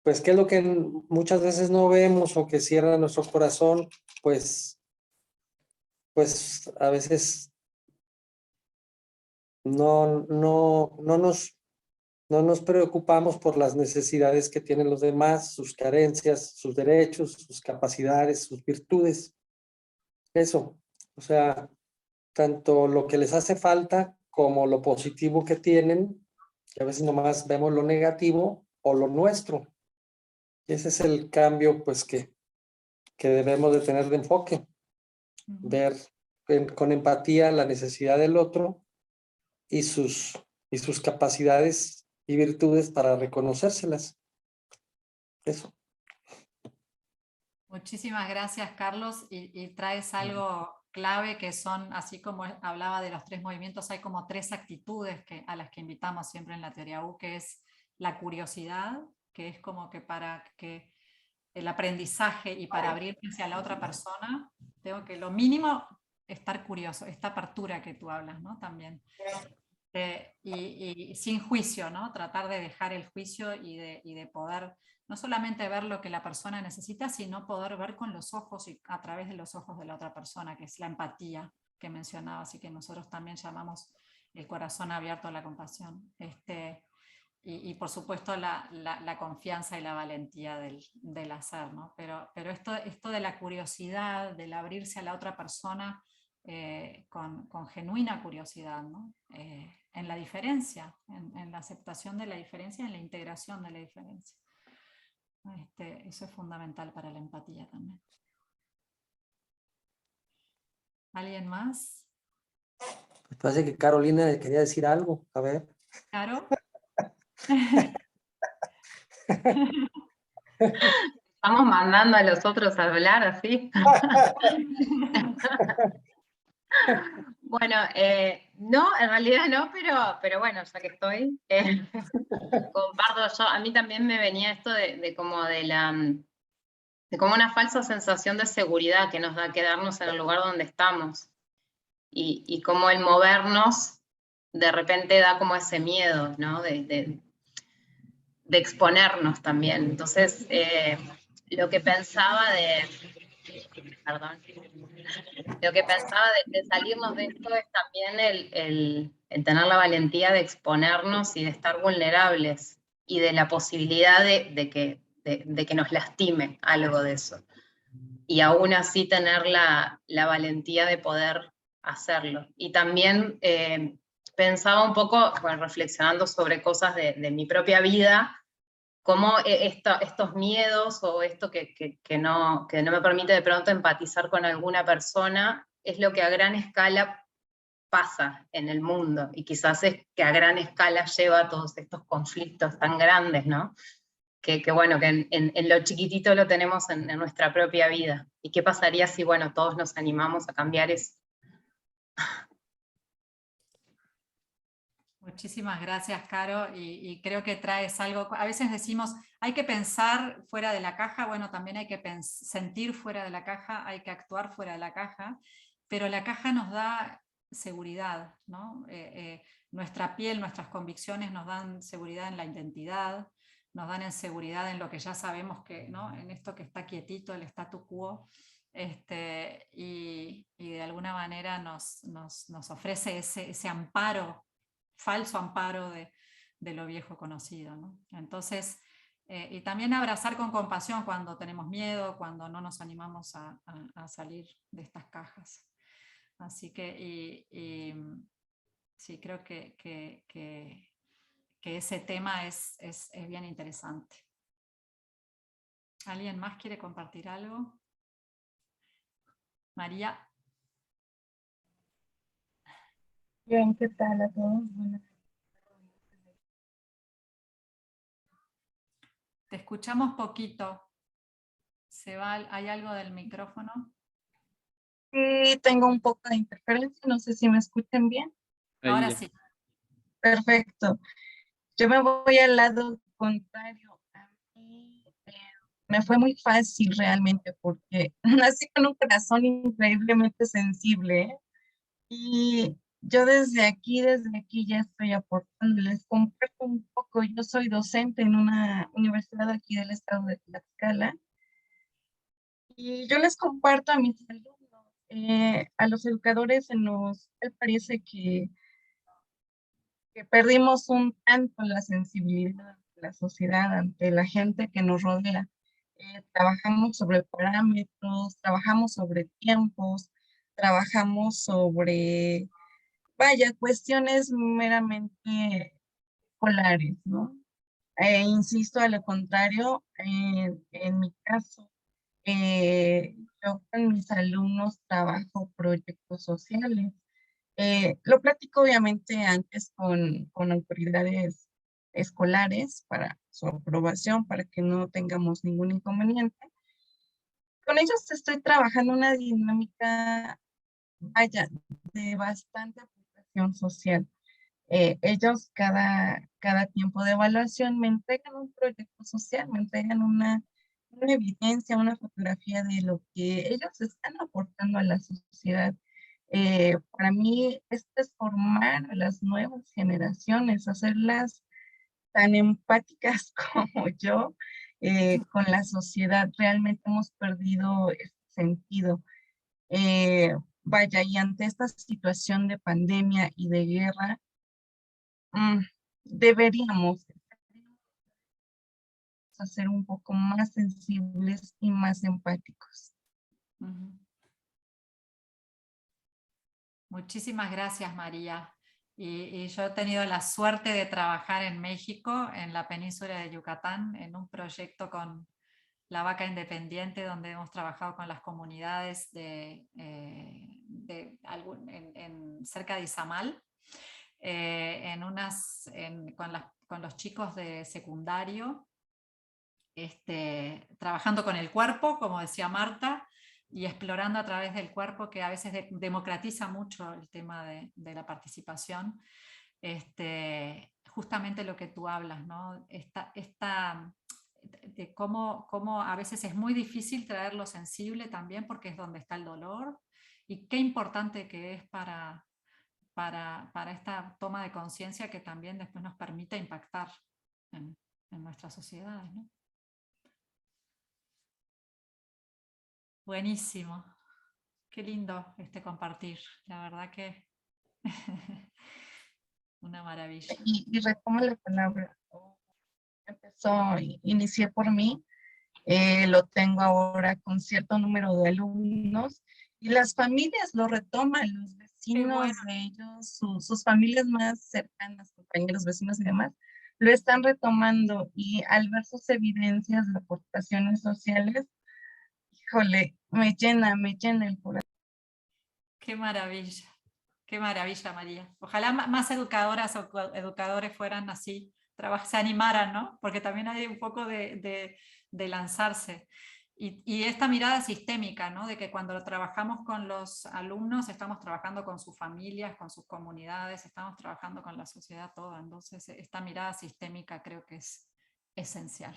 pues qué es lo que muchas veces no vemos o que cierra nuestro corazón, pues a veces no nos preocupamos por las necesidades que tienen los demás, sus carencias, sus derechos, sus capacidades, sus virtudes. Eso, o sea, tanto lo que les hace falta como lo positivo que tienen, que a veces nomás vemos lo negativo o lo nuestro. Y ese es el cambio, pues, que debemos de tener de enfoque, ver con empatía la necesidad del otro y sus capacidades y virtudes para reconocérselas. Eso. Muchísimas gracias, Carlos, y traes algo clave que son, así como hablaba de los 3 movimientos, hay como 3 actitudes a las que invitamos siempre en la teoría U, que es la curiosidad, que es como que para que el aprendizaje y para abrirme hacia la otra persona, tengo que lo mínimo estar curioso, esta apertura que tú hablas, ¿no? También. Y sin juicio, ¿no? Tratar de dejar el juicio y de poder no solamente ver lo que la persona necesita, sino poder ver con los ojos y a través de los ojos de la otra persona, que es la empatía que mencionaba, así que nosotros también llamamos el corazón abierto a la compasión. Y por supuesto la confianza y la valentía del hacer, ¿no? Pero esto de la curiosidad, del abrirse a la otra persona con genuina curiosidad, ¿no? En la diferencia, en la aceptación de la diferencia, en la integración de la diferencia. Eso es fundamental para la empatía también. ¿Alguien más? Me parece que Carolina le quería decir algo. A ver. ¿Caro? Estamos mandando a los otros a hablar así. Bueno, no, en realidad no, pero bueno, ya que estoy, comparto yo. A mí también me venía esto de como una falsa sensación de seguridad que nos da quedarnos en el lugar donde estamos. Y como el movernos de repente da como ese miedo, ¿no? De exponernos también. Entonces, lo que pensaba de salirnos de esto es también el tener la valentía de exponernos y de estar vulnerables y de la posibilidad de que nos lastime algo de eso. Y aún así tener la valentía de poder hacerlo. Y también pensaba un poco, bueno, reflexionando sobre cosas de mi propia vida, cómo estos miedos o esto que no me permite de pronto empatizar con alguna persona es lo que a gran escala pasa en el mundo, y quizás es que a gran escala lleva a todos estos conflictos tan grandes, ¿no? Que bueno, que en lo chiquitito lo tenemos en nuestra propia vida. ¿Y qué pasaría si, bueno, todos nos animamos a cambiar eso? Muchísimas gracias, Caro, y creo que traes algo. A veces decimos, hay que pensar fuera de la caja, bueno, también hay que sentir fuera de la caja, hay que actuar fuera de la caja, pero la caja nos da seguridad, ¿no? Nuestra piel, nuestras convicciones nos dan seguridad en la identidad, nos dan seguridad en lo que ya sabemos que, ¿no? En esto que está quietito, el statu quo, y de alguna manera nos ofrece ese amparo, falso amparo de lo viejo conocido, ¿no? Entonces, y también abrazar con compasión cuando tenemos miedo, cuando no nos animamos a salir de estas cajas. Así que sí, creo que ese tema es bien interesante. ¿Alguien más quiere compartir algo? María. Bien, ¿qué tal a todos? Buenas. Te escuchamos poquito. ¿Hay algo del micrófono? Sí, tengo un poco de interferencia, no sé si me escuchan bien. Ahí Ahora ya. sí. Perfecto. Yo me voy al lado contrario. A mí me fue muy fácil realmente porque nací con un corazón increíblemente sensible, ¿eh? Y yo desde aquí ya estoy aportando. Les comparto un poco. Yo soy docente en una universidad aquí del estado de Tlaxcala. Y yo les comparto a mis alumnos, a los educadores me parece que perdimos un tanto la sensibilidad de la sociedad ante la gente que nos rodea. Trabajamos sobre parámetros, trabajamos sobre tiempos, trabajamos sobre, vaya, cuestiones meramente escolares, ¿no? Insisto, a lo contrario, en mi caso, yo con mis alumnos trabajo proyectos sociales. Lo platico obviamente antes con autoridades escolares para su aprobación, para que no tengamos ningún inconveniente. Con ellos estoy trabajando una dinámica, vaya, de bastante aplicación social. Ellos cada tiempo de evaluación me entregan un proyecto social, me entregan una evidencia, una fotografía de lo que ellos están aportando a la sociedad. Para mí, esto es formar a las nuevas generaciones, hacerlas tan empáticas como yo con la sociedad. Realmente hemos perdido este sentido. Eh, Vaya, y ante esta situación de pandemia y de guerra, Mm, deberíamos ser un poco más sensibles y más empáticos. Ujú. Muchísimas gracias, María. Y yo he tenido la suerte de trabajar en México, en la península de Yucatán, en un proyecto con La Vaca Independiente, donde hemos trabajado con las comunidades cerca de Izamal, con los chicos de secundario, trabajando con el cuerpo, como decía Marta, y explorando a través del cuerpo, que a veces democratiza mucho el tema de la participación. Justamente lo que tú hablas, ¿no? De cómo a veces es muy difícil traer lo sensible también, porque es donde está el dolor, y qué importante que es para esta toma de conciencia que también después nos permite impactar en nuestras sociedades, ¿no? Buenísimo. Qué lindo compartir. La verdad que una maravilla. Y retomo la palabra. Inicié por mí, lo tengo ahora con cierto número de alumnos y las familias lo retoman, los vecinos de ellos, sus familias más cercanas, compañeros, vecinos y demás, lo están retomando y al ver sus evidencias de aportaciones sociales, híjole, me llena el corazón. Qué maravilla, María. Ojalá más educadoras o educadores fueran así, se animaran, ¿no? Porque también hay un poco de lanzarse. Y esta mirada sistémica, ¿no? De que cuando trabajamos con los alumnos, estamos trabajando con sus familias, con sus comunidades, estamos trabajando con la sociedad toda. Entonces, esta mirada sistémica creo que es esencial.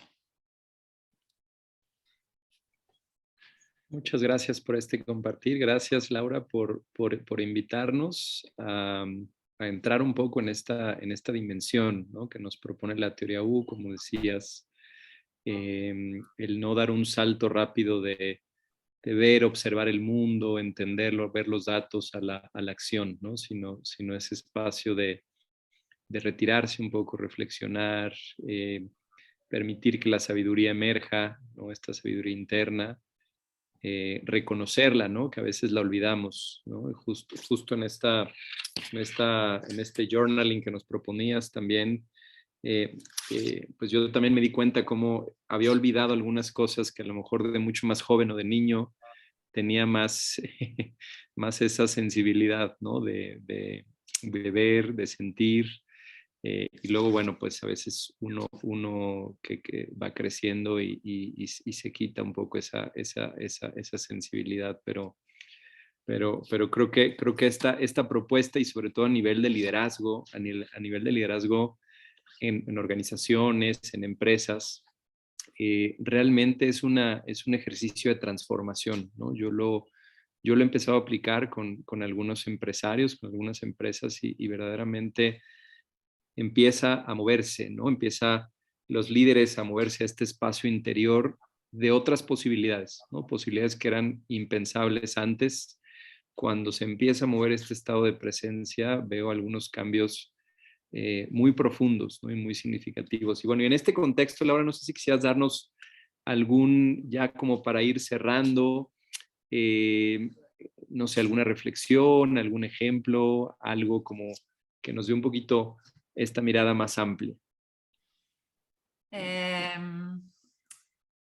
Muchas gracias por compartir. Gracias, Laura, por invitarnos a entrar un poco en esta dimensión, ¿no? Que nos propone la teoría U, como decías, el no dar un salto rápido de ver, observar el mundo, entenderlo, ver los datos a la acción, ¿no? Sino ese espacio de retirarse un poco, reflexionar, permitir que la sabiduría emerja, ¿no? Esta sabiduría interna, reconocerla, ¿no? Que a veces la olvidamos, ¿no? Justo en este journaling que nos proponías también, pues yo también me di cuenta cómo había olvidado algunas cosas que a lo mejor de mucho más joven o de niño tenía más, más esa sensibilidad, ¿no? De ver, de sentir. Y luego, bueno, pues a veces uno que va creciendo y se quita un poco esa sensibilidad, pero creo que esta propuesta, y sobre todo a nivel de liderazgo, a nivel de liderazgo en organizaciones, en empresas, realmente es un ejercicio de transformación, ¿no? Yo lo he empezado a aplicar con algunos empresarios, con algunas empresas, y verdaderamente empieza a moverse, ¿no? Empieza los líderes a moverse a este espacio interior de otras posibilidades, ¿no? Posibilidades que eran impensables antes. Cuando se empieza a mover este estado de presencia, veo algunos cambios muy profundos, ¿no? Y muy significativos. Y bueno, y en este contexto, Laura, no sé si quisieras darnos algún, ya como para ir cerrando, eh, no sé, alguna reflexión, algún ejemplo, algo como que nos dé un poquito esta mirada más amplia.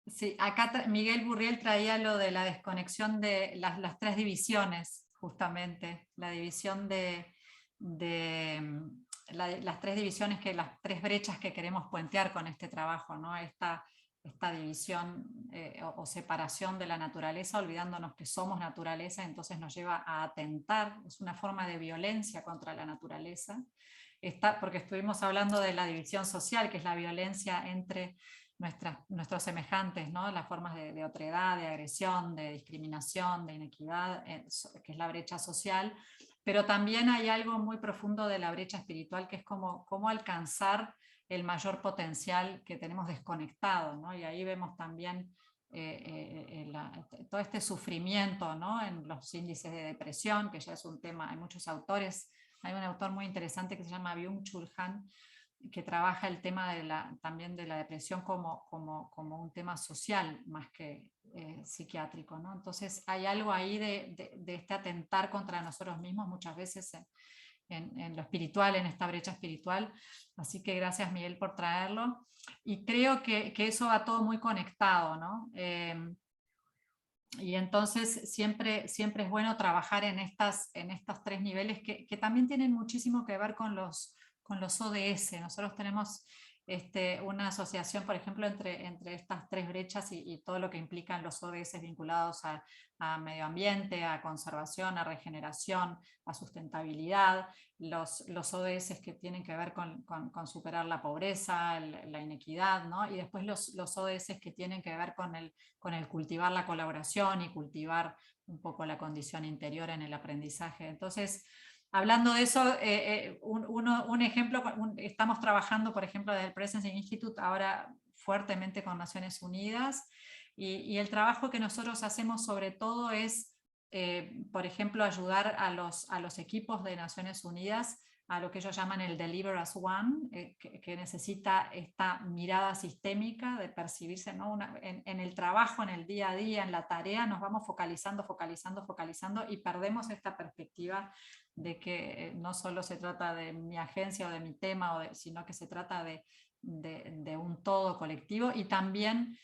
Sí, acá Miguel Burriel traía lo de la desconexión de las tres divisiones, justamente, la división las tres divisiones, las tres brechas que queremos puentear con este trabajo, ¿no? Esta división o separación de la naturaleza, olvidándonos que somos naturaleza, entonces nos lleva a atentar, es una forma de violencia contra la naturaleza, porque estuvimos hablando de la división social, que es la violencia entre nuestros semejantes, ¿no? Las formas de otredad, de agresión, de discriminación, de inequidad, que es la brecha social, pero también hay algo muy profundo de la brecha espiritual, que es cómo alcanzar el mayor potencial que tenemos desconectado, ¿no? Y ahí vemos también todo este sufrimiento, ¿no? En los índices de depresión, que ya es un tema, hay muchos autores, hay un autor muy interesante que se llama Byung-Chul Han, que trabaja el tema también de la depresión como un tema social más que psiquiátrico, ¿no? Entonces hay algo ahí de este atentar contra nosotros mismos muchas veces en lo espiritual, en esta brecha espiritual. Así que gracias, Miguel, por traerlo. Y creo que eso va todo muy conectado, ¿no? Y entonces siempre es bueno trabajar en estos tres niveles que también tienen muchísimo que ver con los ODS. Nosotros tenemos una asociación, por ejemplo, entre estas tres brechas y todo lo que implican los ODS vinculados a medio ambiente, a conservación, a regeneración, a sustentabilidad, los ODS que tienen que ver con superar la pobreza, la inequidad, ¿no? Y después los ODS que tienen que ver con el cultivar la colaboración y cultivar un poco la condición interior en el aprendizaje. Entonces, hablando de eso, un ejemplo, estamos trabajando, por ejemplo, desde el Presence Institute ahora fuertemente con Naciones Unidas, y el trabajo que nosotros hacemos sobre todo es, por ejemplo, ayudar a los equipos de Naciones Unidas a lo que ellos llaman el Deliver as One, que necesita esta mirada sistémica de percibirse, ¿no? En el trabajo, en el día a día, en la tarea, nos vamos focalizando y perdemos esta perspectiva de que no solo se trata de mi agencia o de mi tema, sino que se trata de un todo colectivo, y también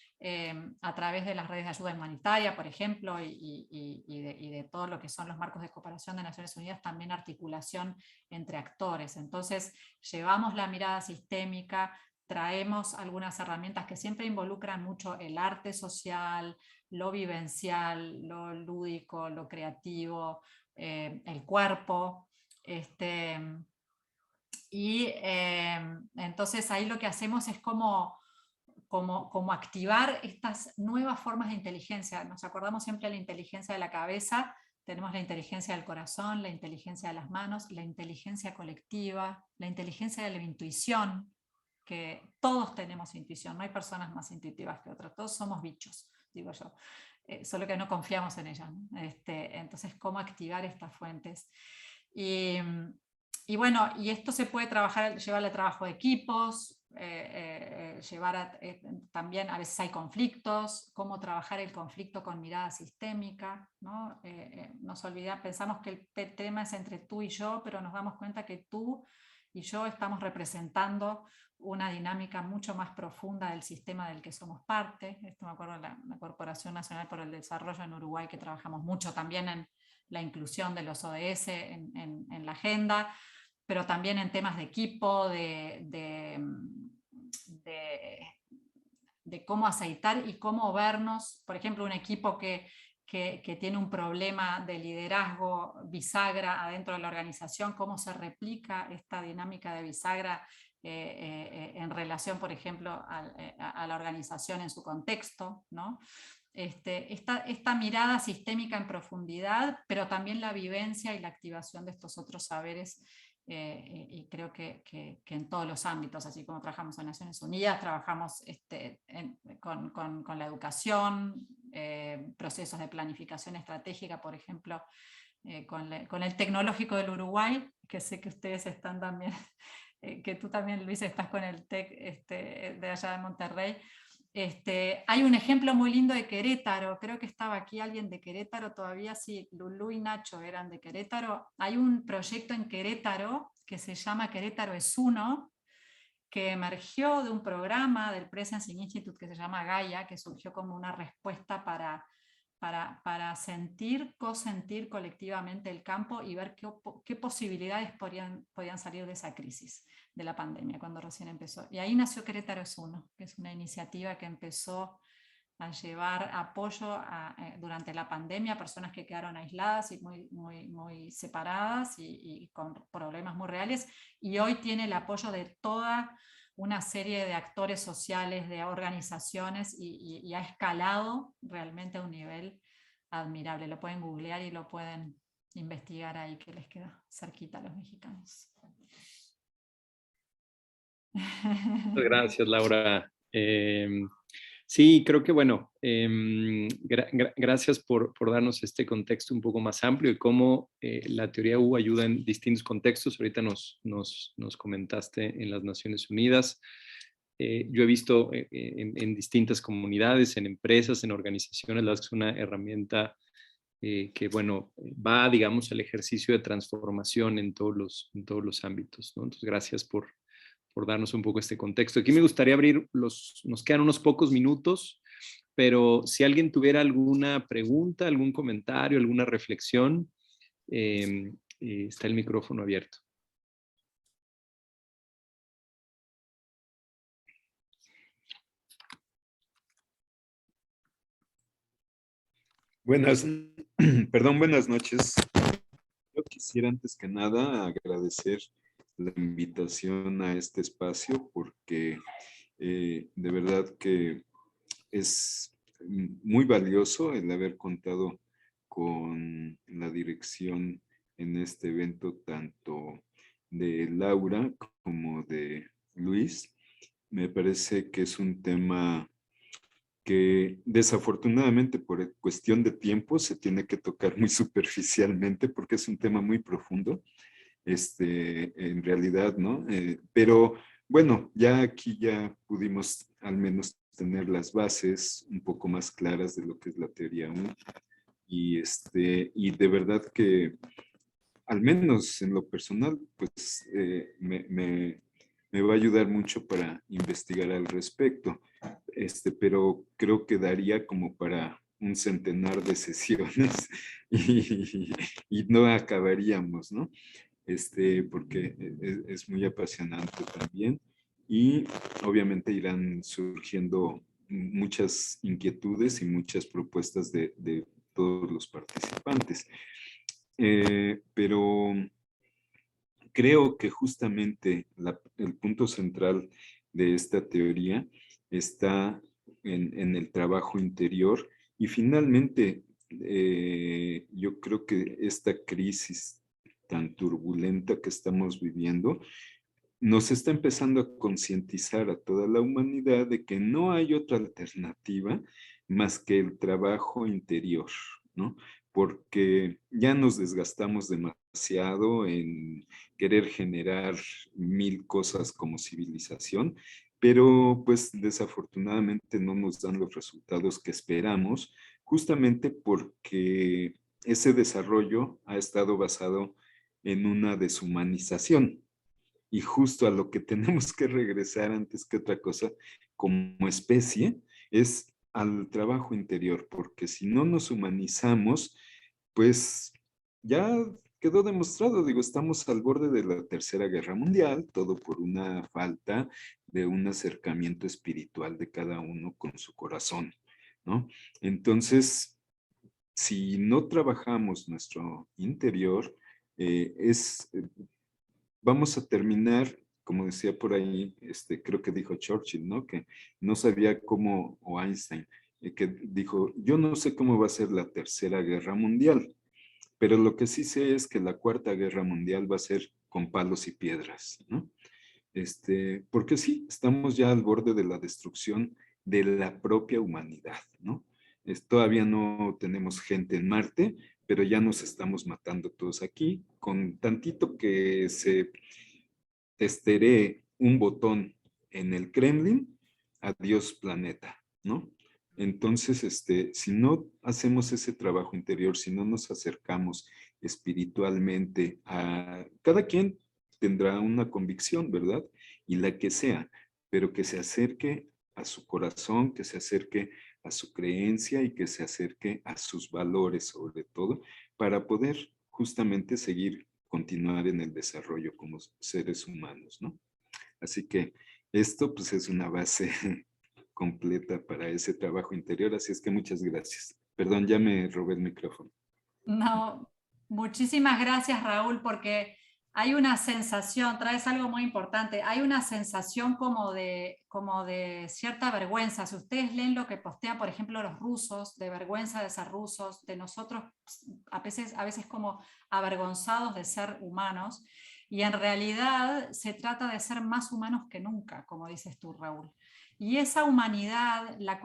a través de las redes de ayuda humanitaria, por ejemplo, y de todo lo que son los marcos de cooperación de Naciones Unidas, también articulación entre actores. Entonces, llevamos la mirada sistémica, traemos algunas herramientas que siempre involucran mucho el arte social, lo vivencial, lo lúdico, lo creativo, el cuerpo, y entonces ahí lo que hacemos es como activar estas nuevas formas de inteligencia. Nos acordamos siempre de la inteligencia de la cabeza, tenemos la inteligencia del corazón, la inteligencia de las manos, la inteligencia colectiva, la inteligencia de la intuición, que todos tenemos intuición, no hay personas más intuitivas que otras, todos somos bichos, digo yo. solo que no confiamos en ella, ¿no? Entonces, ¿cómo activar estas fuentes? Y bueno, y esto se puede llevar al trabajo de equipos, también a veces hay conflictos, cómo trabajar el conflicto con mirada sistémica, ¿no? Nos olvidamos, pensamos que el tema es entre tú y yo, pero nos damos cuenta que tú y yo estamos representando una dinámica mucho más profunda del sistema del que somos parte. Esto me acuerdo de la Corporación Nacional por el Desarrollo en Uruguay, que trabajamos mucho también en la inclusión de los ODS en la agenda, pero también en temas de equipo, de cómo aceitar y cómo vernos. Por ejemplo, un equipo que tiene un problema de liderazgo bisagra adentro de la organización, cómo se replica esta dinámica de bisagra en relación, por ejemplo, a la organización en su contexto, ¿no? Esta mirada sistémica en profundidad, pero también la vivencia y la activación de estos otros saberes, y creo que en todos los ámbitos, así como trabajamos en Naciones Unidas, trabajamos con la educación, procesos de planificación estratégica, por ejemplo, con el Tecnológico del Uruguay, que sé que ustedes están también, que tú también, Luis, estás con el TEC de allá de Monterrey. Hay un ejemplo muy lindo de Querétaro, creo que estaba aquí alguien de Querétaro todavía, sí, Lulú y Nacho eran de Querétaro. Hay un proyecto en Querétaro que se llama Querétaro es Uno, que emergió de un programa del Presence Institute que se llama Gaia, que surgió como una respuesta para sentir, cosentir colectivamente el campo y ver qué posibilidades podían salir de esa crisis de la pandemia cuando recién empezó. Y ahí nació Querétaro es Uno, que es una iniciativa que empezó a llevar apoyo durante la pandemia a personas que quedaron aisladas y muy separadas y con problemas muy reales, y hoy tiene el apoyo de toda una serie de actores sociales, de organizaciones, y ha escalado realmente a un nivel admirable. Lo pueden googlear y lo pueden investigar ahí, que les queda cerquita a los mexicanos. Muchas gracias, Laura. Sí, creo que bueno, gracias por darnos este contexto un poco más amplio y cómo la teoría U ayuda en distintos contextos. Ahorita nos comentaste en las Naciones Unidas. Yo he visto en distintas comunidades, en empresas, en organizaciones, la verdad es una herramienta que, bueno, va, digamos, al ejercicio de transformación en todos los ámbitos, ¿no? Entonces, gracias por darnos un poco este contexto. Aquí me gustaría abrir nos quedan unos pocos minutos, pero si alguien tuviera alguna pregunta, algún comentario, alguna reflexión, está el micrófono abierto. Buenas noches. Yo quisiera antes que nada agradecer la invitación a este espacio porque de verdad que es muy valioso el haber contado con la dirección en este evento tanto de Laura como de Luis. Me parece que es un tema que desafortunadamente por cuestión de tiempo se tiene que tocar muy superficialmente porque es un tema muy profundo, en realidad, ¿no? Pero bueno, ya aquí ya pudimos al menos tener las bases un poco más claras de lo que es la teoría 1 y de verdad que al menos en lo personal, pues me va a ayudar mucho para investigar al respecto. Pero creo que daría como para un centenar de sesiones y no acabaríamos, ¿no? Porque es muy apasionante también y obviamente irán surgiendo muchas inquietudes y muchas propuestas de todos los participantes. Pero creo que justamente el punto central de esta teoría está en el trabajo interior y finalmente yo creo que esta crisis tan turbulenta que estamos viviendo nos está empezando a concientizar a toda la humanidad de que no hay otra alternativa más que el trabajo interior, ¿no? Porque ya nos desgastamos demasiado en querer generar 1000 cosas como civilización, pero pues desafortunadamente no nos dan los resultados que esperamos, justamente porque ese desarrollo ha estado basado en una deshumanización. Y justo a lo que tenemos que regresar antes que otra cosa como especie es al trabajo interior, porque si no nos humanizamos, pues ya quedó demostrado, digo, estamos al borde de la Tercera Guerra Mundial, todo por una falta de un acercamiento espiritual de cada uno con su corazón, ¿no? Entonces, si no trabajamos nuestro interior, vamos a terminar, como decía por ahí, creo que dijo Churchill, ¿no? Que no sabía cómo, o Einstein, que dijo, yo no sé cómo va a ser la Tercera Guerra Mundial, pero lo que sí sé es que la Cuarta Guerra Mundial va a ser con palos y piedras, ¿no? Porque sí, estamos ya al borde de la destrucción de la propia humanidad, ¿no? Todavía no tenemos gente en Marte, pero ya nos estamos matando todos aquí, con tantito que se testeré un botón en el Kremlin, adiós planeta, ¿no? Entonces, si no hacemos ese trabajo interior, si no nos acercamos espiritualmente a cada quien tendrá una convicción, ¿verdad? Y la que sea, pero que se acerque a su corazón, que se acerque a su creencia y que se acerque a sus valores sobre todo, para poder justamente seguir, continuar en el desarrollo como seres humanos, ¿no? Así que esto pues es una base completa para ese trabajo interior, así es que muchas gracias. Perdón, ya me robé el micrófono. No, muchísimas gracias, Raúl, porque hay una sensación, traes algo muy importante, hay una sensación como de cierta vergüenza. Si ustedes leen lo que postean, por ejemplo, los rusos, de vergüenza de ser rusos, de nosotros a veces como avergonzados de ser humanos, y en realidad se trata de ser más humanos que nunca, como dices tú, Raúl. Y esa humanidad la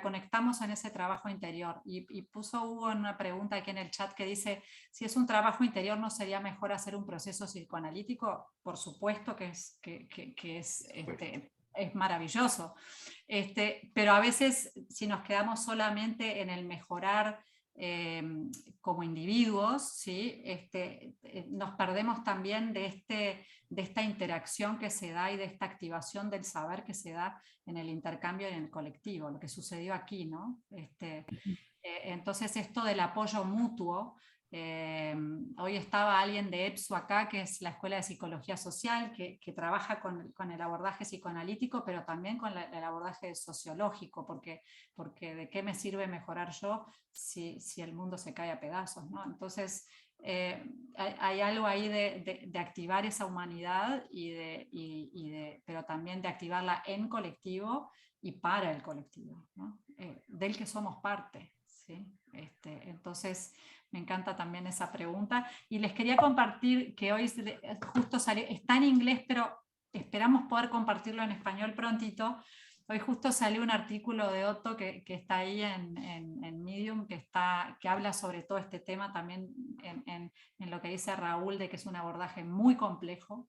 conectamos en ese trabajo interior. Y puso Hugo en una pregunta aquí en el chat que dice, si es un trabajo interior, ¿no sería mejor hacer un proceso psicoanalítico? Por supuesto que es maravilloso. Pero a veces, si nos quedamos solamente en el mejorar como individuos, ¿sí? Nos perdemos también de esta interacción que se da y de esta activación del saber que se da en el intercambio y en el colectivo, lo que sucedió aquí, ¿no? Entonces esto del apoyo mutuo, hoy estaba alguien de EPSU acá, que es la Escuela de Psicología Social, que trabaja con el abordaje psicoanalítico, pero también con el abordaje sociológico, porque de qué me sirve mejorar yo si el mundo se cae a pedazos, ¿no? Entonces, hay algo ahí de activar esa humanidad, pero también de activarla en colectivo y para el colectivo, ¿no? Del que somos parte, ¿sí? Entonces, me encanta también esa pregunta. Y les quería compartir que hoy justo salió, está en inglés, pero esperamos poder compartirlo en español prontito. Hoy justo salió un artículo de Otto que está ahí en Medium, que habla sobre todo este tema también en lo que dice Raúl, de que es un abordaje muy complejo,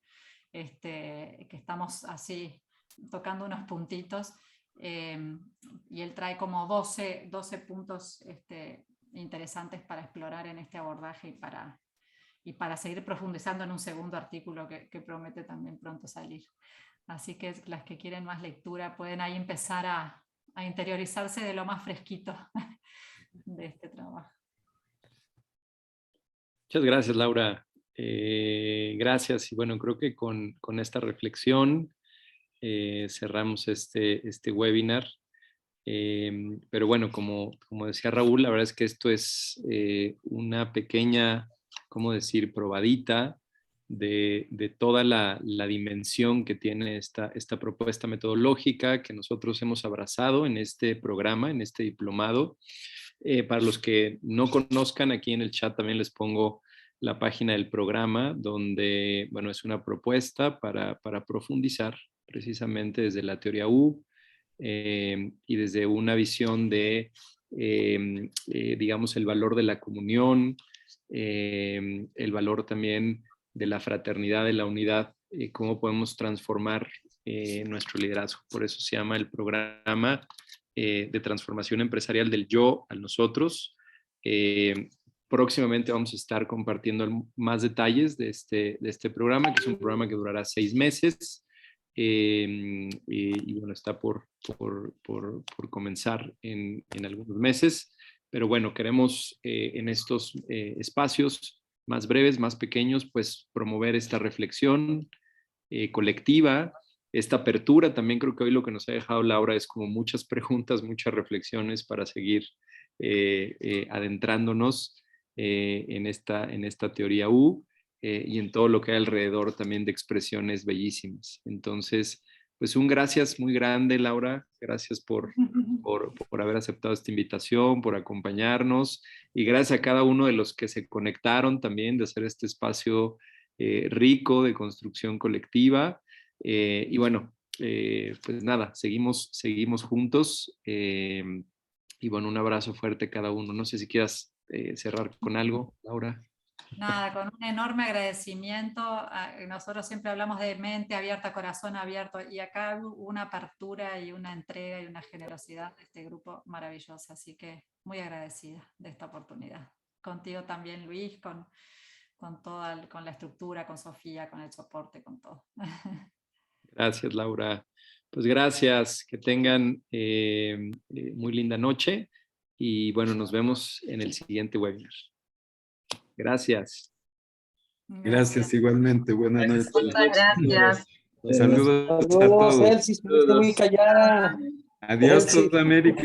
que estamos así tocando unos puntitos, y él trae como 12 puntos interesantes para explorar en este abordaje y para seguir profundizando en un segundo artículo que promete también pronto salir. Así que las que quieren más lectura pueden ahí empezar a interiorizarse de lo más fresquito de este trabajo. Muchas gracias, Laura. Gracias. Y bueno, creo que con esta reflexión cerramos este webinar. Pero bueno, como decía Raúl, la verdad es que esto es una pequeña, ¿cómo decir?, probadita de toda la dimensión que tiene esta propuesta metodológica que nosotros hemos abrazado en este programa, en este diplomado. Para los que no conozcan, aquí en el chat también les pongo la página del programa, donde, bueno, es una propuesta para profundizar precisamente desde la teoría U, y desde una visión de, digamos, el valor de la comunión, el valor también de la fraternidad, de la unidad, cómo podemos transformar nuestro liderazgo. Por eso se llama el programa de transformación empresarial del yo al nosotros. Próximamente vamos a estar compartiendo más detalles de este programa, que es un programa que durará 6 meses. Y bueno, está por comenzar en algunos meses. Pero bueno, queremos en estos espacios más breves, más pequeños, pues promover esta reflexión colectiva, esta apertura. También creo que hoy lo que nos ha dejado Laura es como muchas preguntas, muchas reflexiones para seguir adentrándonos en esta teoría U y en todo lo que hay alrededor también de expresiones bellísimas. Entonces, pues un gracias muy grande, Laura. Gracias por haber aceptado esta invitación, por acompañarnos, y gracias a cada uno de los que se conectaron también, de hacer este espacio rico de construcción colectiva. Y bueno, pues nada, seguimos juntos. Y bueno, un abrazo fuerte a cada uno. No sé si quieras cerrar con algo, Laura. Nada, con un enorme agradecimiento. Nosotros siempre hablamos de mente abierta, corazón abierto, y acá hubo una apertura y una entrega y una generosidad de este grupo maravillosa, así que muy agradecida de esta oportunidad. Contigo también, Luis, con la estructura, con Sofía, con el soporte, con todo. Gracias, Laura. Pues gracias, que tengan muy linda noche y bueno, nos vemos en el siguiente webinar. Gracias. Gracias igualmente. Buenas noches. Muchas gracias. Saludos a Saludos, todos. Elsie, estuviste muy callada. Adiós, Elsie. Sudamérica.